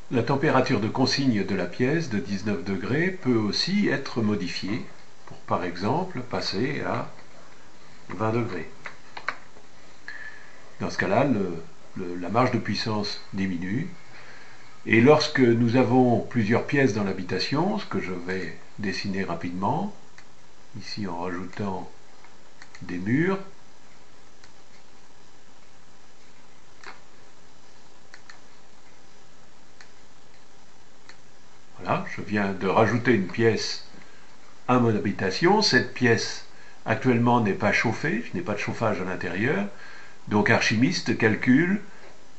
La température de consigne de la pièce de 19 degrés peut aussi être modifiée pour, par exemple, passer à 20 degrés. Dans ce cas-là, la marge de puissance diminue. Et lorsque nous avons plusieurs pièces dans l'habitation, ce que je vais dessiner rapidement, ici en rajoutant des murs, voilà, je viens de rajouter une pièce à mon habitation. Cette pièce actuellement n'est pas chauffée, je n'ai pas de chauffage à l'intérieur, donc Archimiste calcule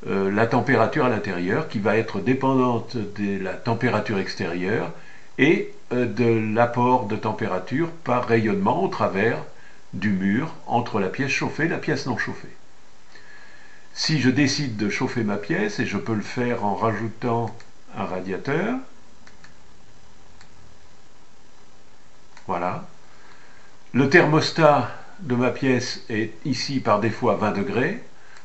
la température à l'intérieur qui va être dépendante de la température extérieure et de l'apport de température par rayonnement au travers du mur entre la pièce chauffée et la pièce non chauffée. Si je décide de chauffer ma pièce, et je peux le faire en rajoutant un radiateur, voilà, le thermostat de ma pièce est ici par défaut à 20 degrés,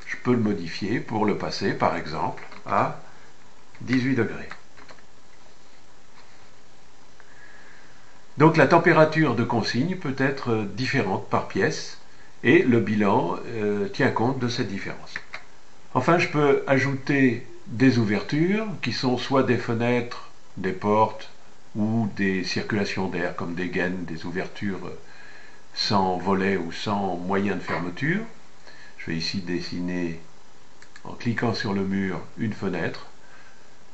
je peux le modifier pour le passer par exemple à 18 degrés. Donc la température de consigne peut être différente par pièce et le bilan tient compte de cette différence. Enfin, je peux ajouter des ouvertures qui sont soit des fenêtres, des portes ou des circulations d'air comme des gaines, des ouvertures sans volet ou sans moyen de fermeture. Je vais ici dessiner, en cliquant sur le mur, une fenêtre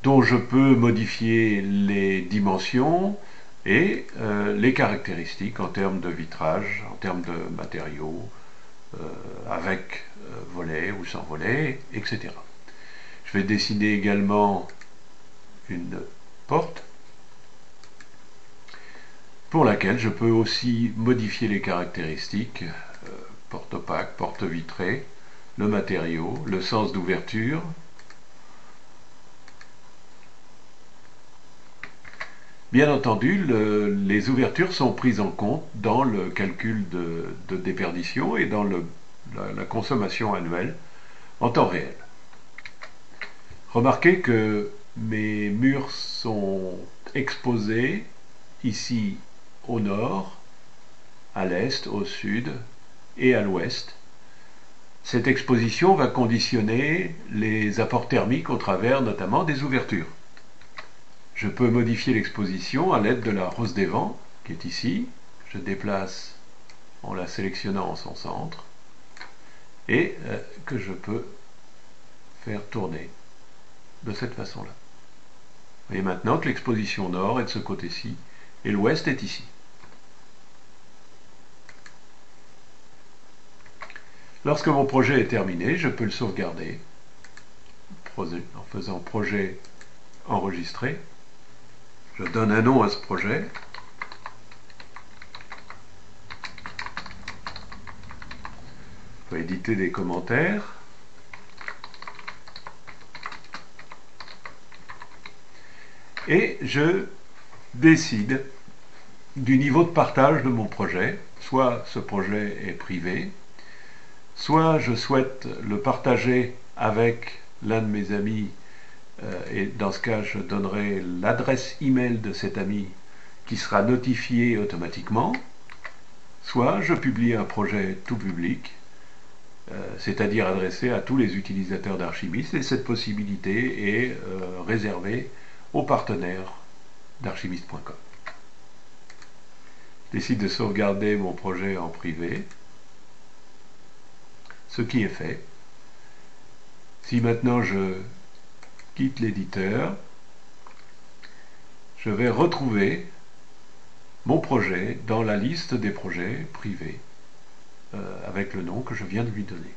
dont je peux modifier les dimensions et les caractéristiques en termes de vitrage, en termes de matériaux, avec volet ou sans volet, etc. Je vais dessiner également une porte pour laquelle je peux aussi modifier les caractéristiques, porte opaque, porte vitrée, le matériau, le sens d'ouverture. Bien entendu, les ouvertures sont prises en compte dans le calcul de déperdition et dans la consommation annuelle en temps réel. Remarquez que mes murs sont exposés ici au nord, à l'est, au sud et à l'ouest. Cette exposition va conditionner les apports thermiques au travers notamment des ouvertures. Je peux modifier l'exposition à l'aide de la rose des vents, qui est ici. Je déplace en la sélectionnant en son centre, et que je peux faire tourner de cette façon-là. Vous voyez maintenant que l'exposition nord est de ce côté-ci, et l'ouest est ici. Lorsque mon projet est terminé, je peux le sauvegarder en faisant projet enregistré. Je donne un nom à ce projet. Je peux éditer des commentaires. Et je décide du niveau de partage de mon projet. Soit ce projet est privé, soit je souhaite le partager avec l'un de mes amis, et dans ce cas je donnerai l'adresse email de cet ami qui sera notifié automatiquement, soit je publie un projet tout public, c'est-à-dire adressé à tous les utilisateurs d'Archimiste, et cette possibilité est réservée aux partenaires d'archimiste.com. Je décide de sauvegarder mon projet en privé, ce qui est fait. Si maintenant je quitte l'éditeur, je vais retrouver mon projet dans la liste des projets privés avec le nom que je viens de lui donner.